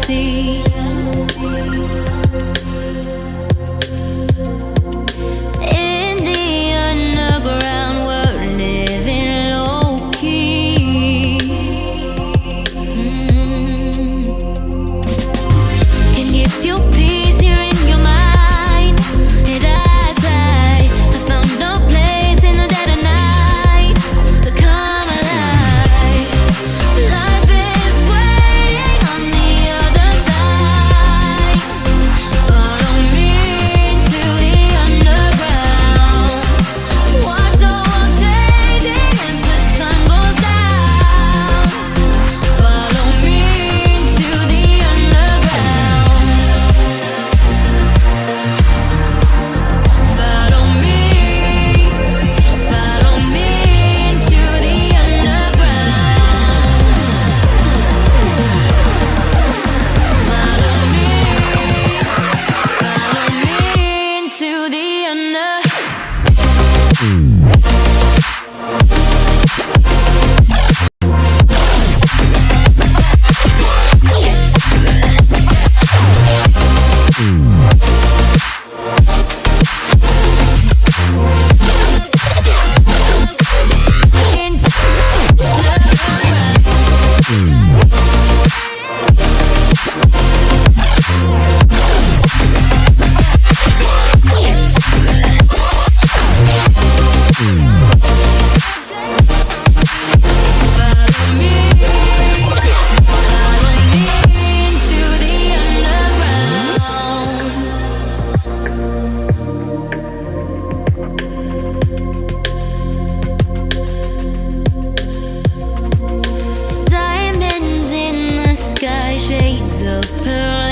galaxies. In the underground, we're living low-key. Can give you peace here in your mind. And as I found no place in the dead of night to come alive. Life is waiting on the other side. Follow me into the underground. Watch the world changing as the sun goes down. Follow me into the underground. Follow me into the underground. Follow me into the diamonds in the sky, shades of pearl